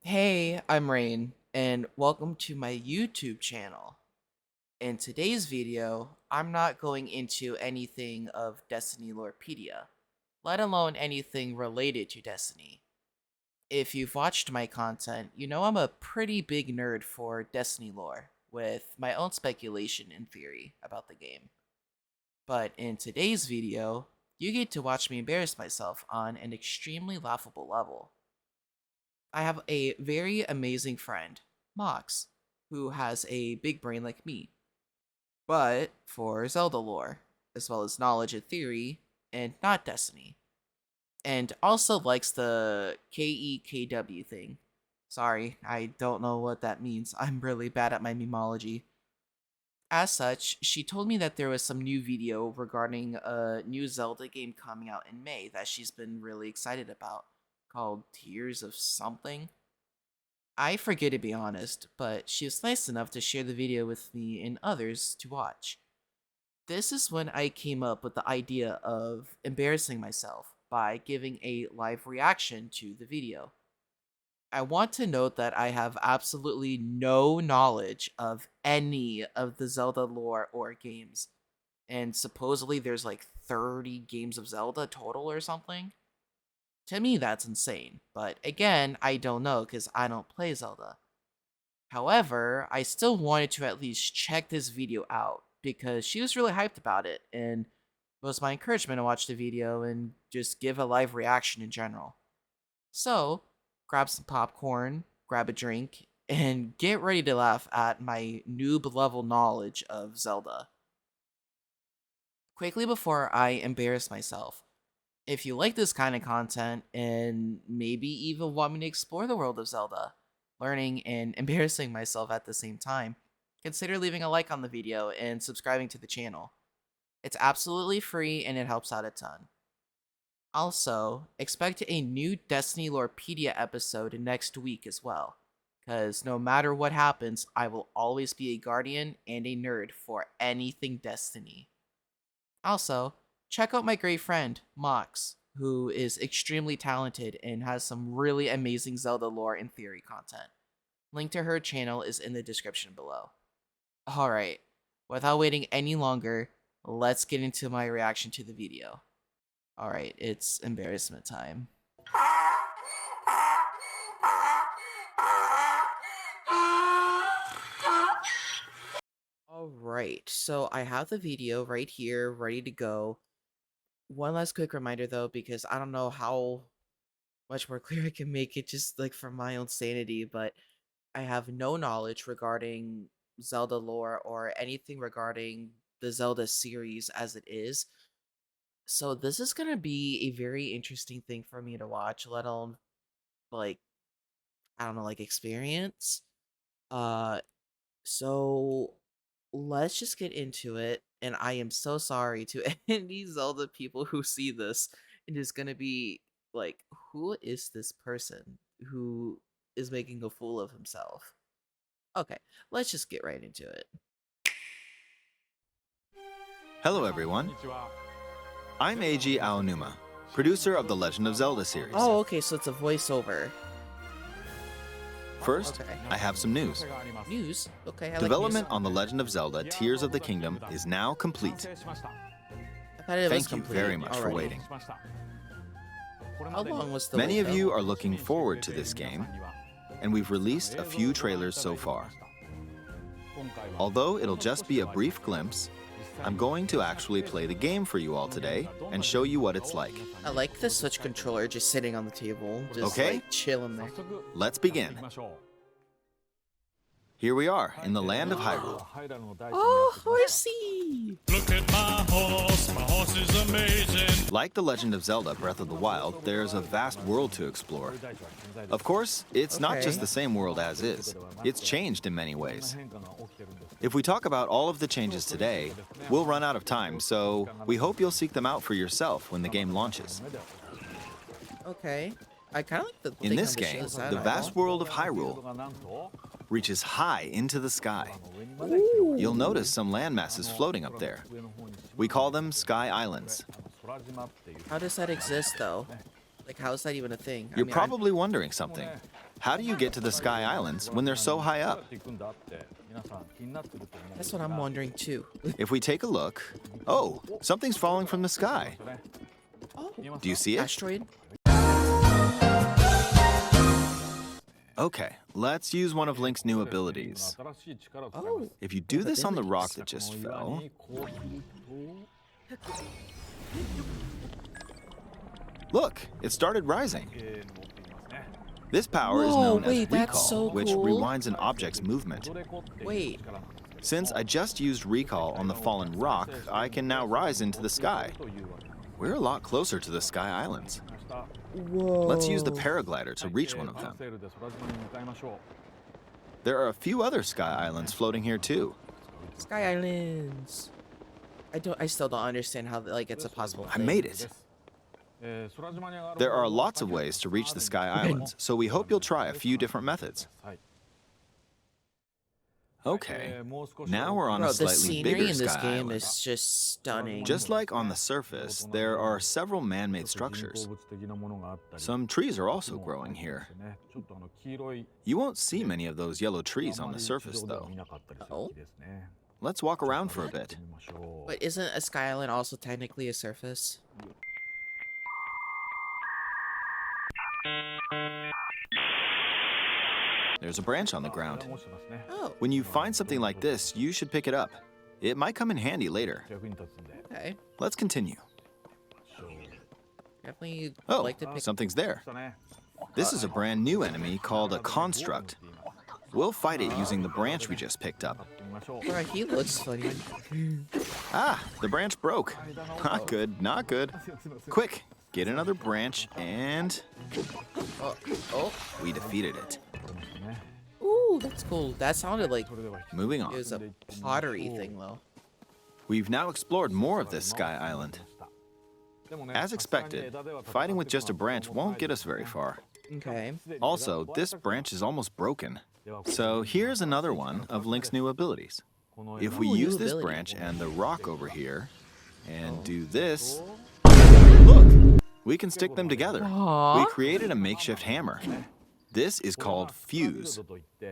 Hey, I'm Rain, and welcome to my YouTube channel. In today's video, I'm not going into anything of Destiny Lorepedia, let alone anything related to Destiny. If you've watched my content, you know I'm a pretty big nerd for Destiny lore, with my own speculation and theory about the game. But in today's video, you get to watch me embarrass myself on an extremely laughable level. I have a very amazing friend, Mox, who has a big brain like me, but for Zelda lore, as well as knowledge and theory, and not Destiny. And also likes the KEKW thing. Sorry, I don't know what that means. I'm really bad at my memology. As such, she told me that there was some new video regarding a new Zelda game coming out in May that she's been really excited about, called Tears of Something. I forget to be honest, but she was nice enough to share the video with me and others to watch. This is when I came up with the idea of embarrassing myself by giving a live reaction to the video. I want to note that I have absolutely no knowledge of any of the Zelda lore or games, and supposedly there's like 30 games of Zelda total or something. To me, that's insane, but again, I don't know because I don't play Zelda. However, I still wanted to at least check this video out because she was really hyped about it, and it was my encouragement to watch the video and just give a live reaction in general. So, grab some popcorn, grab a drink, and get ready to laugh at my noob level knowledge of Zelda. Quickly before I embarrass myself, if you like this kind of content and maybe even want me to explore the world of Zelda, learning and embarrassing myself at the same time, consider leaving a like on the video and subscribing to the channel. It's absolutely free and it helps out a ton. Also, expect a new Destiny Lorepedia episode next week as well, because no matter what happens, I will always be a guardian and a nerd for anything Destiny. Also, check out my great friend, Mox, who is extremely talented and has some really amazing Zelda lore and theory content. Link to her channel is in the description below. Alright, without waiting any longer, let's get into my reaction to the video. Alright, it's embarrassment time. Alright, so I have the video right here, ready to go. One last quick reminder though, because I don't know how much more clear I can make it just like for my own sanity, but I have no knowledge regarding Zelda lore or anything regarding the Zelda series as it is. So this is gonna be a very interesting thing for me to watch, let alone like I don't know, like experience. Uh so let's just get into it. And I am so sorry to any Zelda people who see this and is gonna be like, who is this person who is making a fool of himself? Okay, let's just get right into it. Hello everyone, I'm Eiji Aonuma, producer of the Legend of Zelda series. Oh, okay, so it's a voiceover. First, Okay. I have some news. News? Okay, I Development like on The Legend of Zelda Tears of the Kingdom is now complete. news. I thought it was Thank you complete very much for already. waiting. How long was the Many wait, of though? you are looking forward to this game, and we've released a few trailers so far. Although it'll just be a brief glimpse, I'm going to actually play the game for you all today and show you what it's like. I like the Switch controller just sitting on the table, just Okay. like chilling there. Let's begin. Here we are in the land of Hyrule. Oh, horsey! Look at my horse is amazing. Like The Legend of Zelda Breath of the Wild, there's a vast world to explore. Of course, it's not just Okay. the same world as is. It's changed in many ways. If we talk about all of the changes today, we'll run out of time, so we hope you'll seek them out for yourself when the game launches. Okay. I kind of like the In thing this on game, design, the I vast thought. world of Hyrule reaches high into the sky. You'll notice some landmasses floating up there. We call them Sky Islands. How does that exist, though? Like, how is that even a thing? I You're mean, probably wondering something. How do you get to the Sky Islands when they're so high up? That's what I'm wondering too. If we take a look, oh, something's falling from the sky. Oh, Do you see it? asteroid? Okay, let's use one of Link's new abilities. Oh, If you do this on the rock that just fell, look, it started rising. This power is Whoa, known wait, as that's recall, so which cool. rewinds an object's movement. wait. Since I just used recall on the fallen rock, I can now rise into the sky. We're a lot closer to the Sky Islands. Whoa. Let's use the paraglider to reach one of them. There are a few other Sky Islands floating here too. Sky Islands. I still don't understand how like it's a possible I thing. made it. There are lots of ways to reach the Sky Islands, so we hope you'll try a few different methods. Okay, now we're on Bro, a the slightly scenery bigger in this Sky game Island. is just stunning. Just like on the surface, there are several man-made structures. Some trees are also growing here. You won't see many of those yellow trees on the surface, though. Oh? Let's walk around for a bit. But isn't a Sky Island also technically a surface? There's a branch on the ground. Oh, When you find something like this, you should pick it up. It might come in handy later. okay. Let's continue. Definitely Oh, like to pick. something's there. This is a brand new enemy called a construct. We'll fight it using the branch we just picked up. Bro, he looks funny. Ah, the branch broke. Not good, not good. Quick, get another branch and Oh, we defeated it. ooh, that's cool. That sounded like Moving it on. was a pottery thing, though. We've now explored more of this Sky Island. As expected, fighting with just a branch won't get us very far. Okay. Also, this branch is almost broken. So here's another one of Link's new abilities. If we Ooh, new use this ability. branch and the rock over here, and do this, look, we can stick them together. Aw. We created a makeshift hammer. This is called fuse.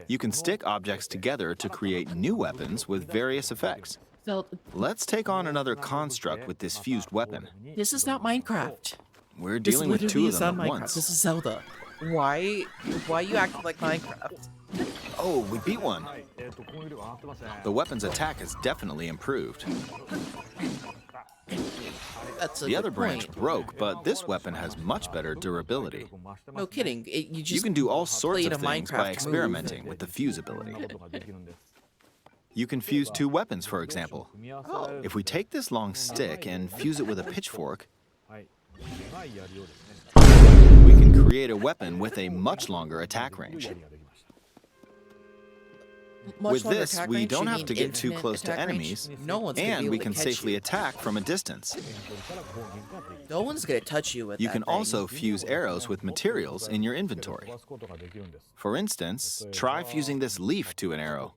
You can stick objects together to create new weapons with various effects. So, Let's take on another construct with this fused weapon. this is not Minecraft. We're This dealing with two literally of is them not at Minecraft. once. This is Zelda. Why you acting like Minecraft? Oh, we beat one. The weapon's attack has definitely improved. That's a The good other branch point. broke, but this weapon has much better durability. No kidding. You just You can do all sorts played of a things Minecraft by move. experimenting with the fuse ability. You can fuse two weapons, for example. Oh. If we take this long stick and fuse it with a pitchfork, we can create a weapon with a much longer attack range. Much With longer this, attack we range, don't you have mean to get too infinite close to attack range? enemies, No one's gonna be and able we to can catch safely you. attack from a distance. No one's gonna touch you with You that can thing. also fuse arrows with materials in your inventory. For instance, try fusing this leaf to an arrow.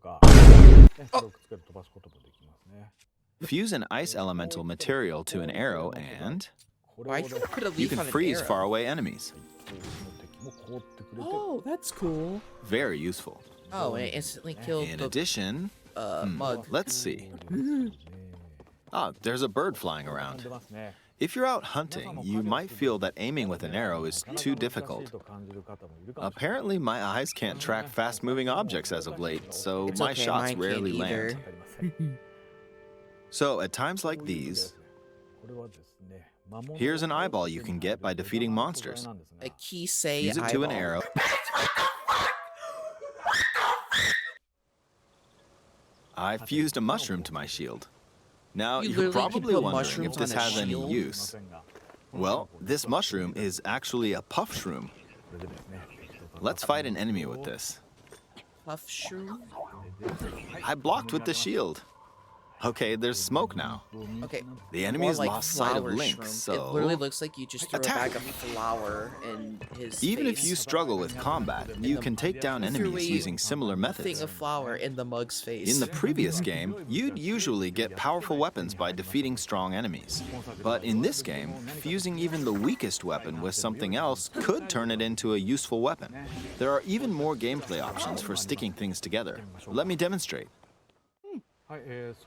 Fuse an ice elemental material to an arrow and Why you put a leaf you can on an freeze arrow? faraway enemies. Oh, that's cool. Very useful. Oh, and it instantly killed In the addition, mug. let's see. Ah, there's a bird flying around. If you're out hunting, you might feel that aiming with an arrow is too difficult. Apparently, my eyes can't track fast-moving objects as of late, so It's my okay, shots mine rarely can't land. either. So at times like these, here's an eyeball you can get by defeating monsters. A Kisei Use it to an eyeball. arrow. I fused a mushroom to my shield. Now, You you're literally can probably put wondering mushrooms if this on a has any shield? use. Well, this mushroom is actually a puff shroom. Let's fight an enemy with this. Puff shroom. I blocked with the shield. Okay, there's smoke now. Okay, The more enemies like lost sight of flower Link, shrooms. It literally so looks like you just threw a attack! bag of flour in his Even if face. you struggle with combat, you can take down You threw enemies a using similar thing methods. of flour in the mug's face. In the previous game, you'd usually get powerful weapons by defeating strong enemies. But in this game, fusing even the weakest weapon with something else could turn it into a useful weapon. There are even more gameplay options for sticking things together. Let me demonstrate.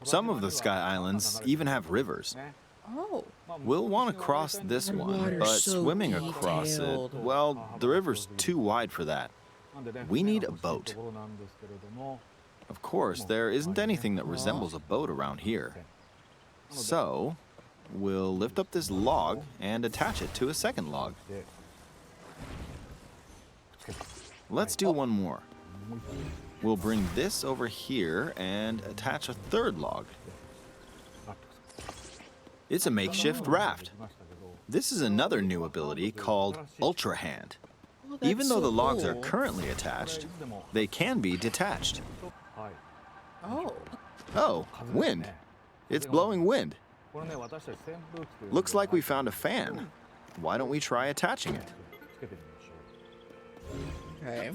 Some of the Sky Islands even have rivers. Oh, We'll want to cross this one, water's but so swimming across it, detailed. well, the river's too wide for that. We need a boat. Of course, there isn't anything that resembles a boat around here. So, we'll lift up this log and attach it to a second log. Let's do one more. We'll bring this over here and attach a third log. It's a makeshift raft. This is another new ability called Ultra Hand. oh, that's Even though so the logs are cool. currently attached, they can be detached. Oh, Oh, wind. It's blowing wind. Looks like we found a fan. Why don't we try attaching it? okay.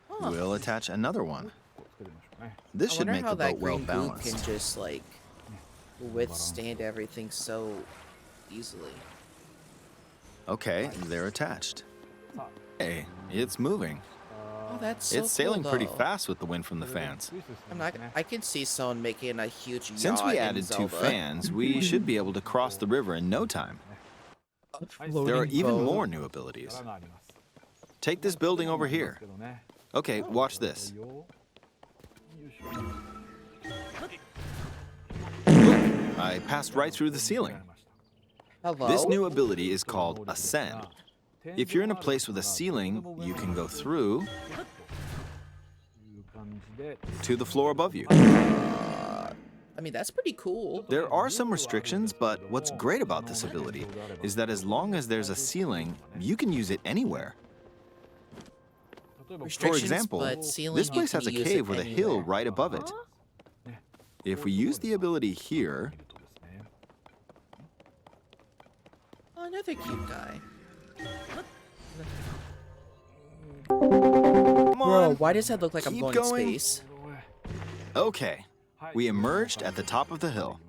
Huh. We'll attach another one. This I should wonder make how the that boat well green goop can balanced. just like withstand everything so easily. Okay, they're attached. Hey, it's moving. Oh, that's so It's sailing cool, pretty though. fast with the wind from the fans. I can see someone making a huge yacht Since we in added 2 Zelda. fans, we should be able to cross the river in no time. A There are floating even boat. more new abilities. Take this building over here. Okay, watch this. I passed right through the ceiling. Hello? This new ability is called Ascend. If you're in a place with a ceiling, you can go through to the floor above you. I mean, that's pretty cool. There are some restrictions, but what's great about this ability is that as long as there's a ceiling, you can use it anywhere. For Restrictions, example, but ceiling, this you place can has a use cave it with a hill anywhere. right above it. If we use the ability here, Oh, another cute guy. come Bro, on. why does that look like I'm Keep going going. to space? Okay, we emerged at the top of the hill.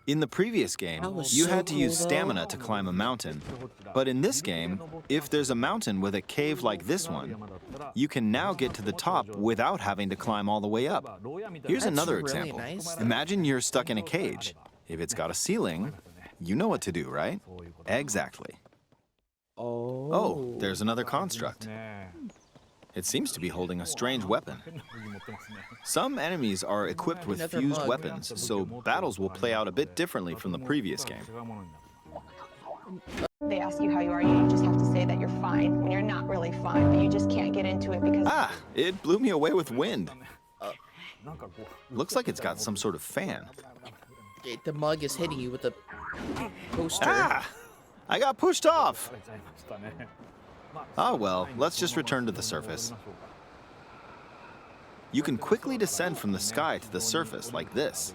In the previous game, That was you so had to use cool, though. stamina to climb a mountain. But in this game, if there's a mountain with a cave like this one, you can now get to the top without having to climb all the way up. Here's That's another really example. nice. Imagine you're stuck in a cage. If it's got a ceiling, you know what to do, right? Exactly. Oh, there's another construct. It seems to be holding a strange weapon. Some enemies are equipped with Another fused mug. weapons, so battles will play out a bit differently from the previous game. They ask you how you are, you just have to say that you're fine when you're not really fine, but you just can't get into it because Ah, it blew me away with wind. Looks like it's got some sort of fan. The mug is hitting you with a poster. Ah, I got pushed off. Ah, well, let's just return to the surface. You can quickly descend from the sky to the surface like this.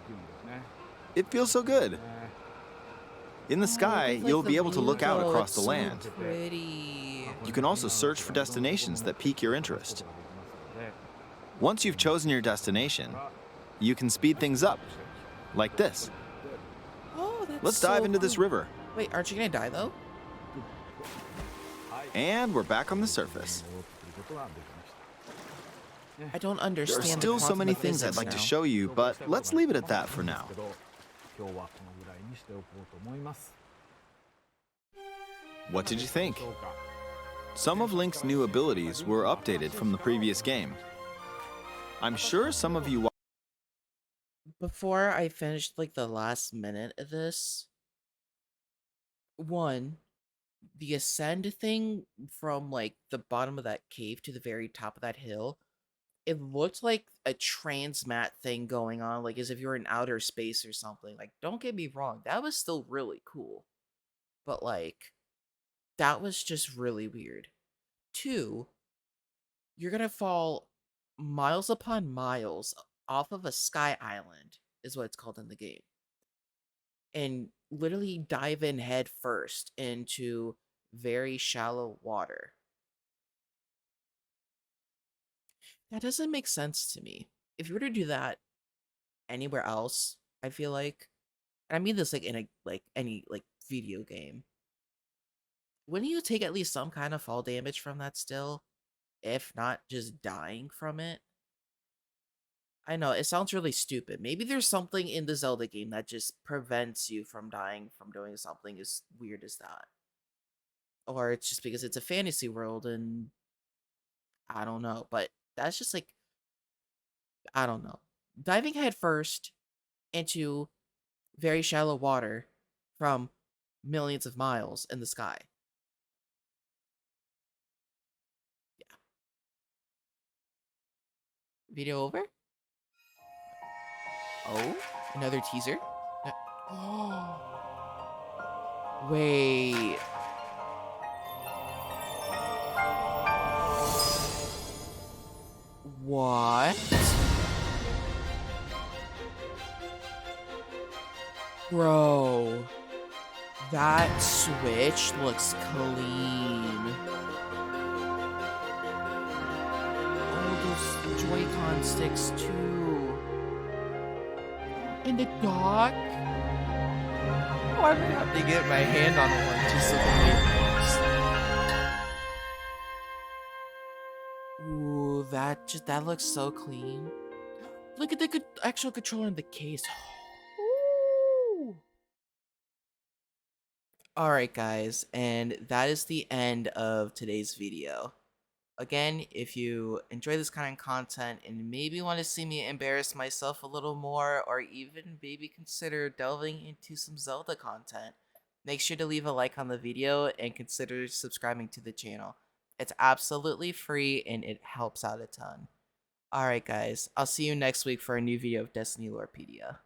It feels so good. In the sky, Like you'll the be able to look out view, across it's the so land. Pretty. You can also search for destinations that pique your interest. Once you've chosen your destination, you can speed things up, like this. Oh, that's Let's so dive into this cool. river. Wait, aren't you gonna die though? And we're back on the surface. I don't There understand. are the still so quantum many of things I'd physics like to now. show you, but let's leave it at that for now. What did you think? Some of Link's new abilities were updated from the previous game. I'm sure some of you Before I finished like the last minute of this, one, the ascend thing from like the bottom of that cave to the very top of that hill, it looked like a transmat thing going on, like as if you were in outer space or something. Like, don't get me wrong, that was still really cool. But like, that was just really weird. Two, You're gonna fall miles upon miles off of a sky island, is what it's called in the game, and literally dive in head first into very shallow water. That doesn't make sense to me. If you were to do that anywhere else, I feel like, and I mean this like in a like any like video game, wouldn't you take at least some kind of fall damage from that still, if not just dying from it? I know it sounds really stupid. Maybe there's something in the Zelda game that just prevents you from dying from doing something as weird as that. Or it's just because it's a fantasy world and I don't know, but that's just like I don't know. Diving headfirst into very shallow water from millions of miles in the sky. Yeah. Video over? Oh, another teaser? Oh. Wait. What? Bro. That Switch looks clean. Oh, those Joy-Con sticks too. And the dock? Oh, I'm gonna have to get my hand on one just so the way it looks. Ooh, that looks so clean. Look at the actual controller in the case. Ooh. Alright guys, and that is the end of today's video. Again, if you enjoy this kind of content and maybe want to see me embarrass myself a little more, or even maybe consider delving into some Zelda content, make sure to leave a like on the video and consider subscribing to the channel. It's absolutely free and it helps out a ton. Alright guys, I'll see you next week for a new video of Destiny Lorepedia.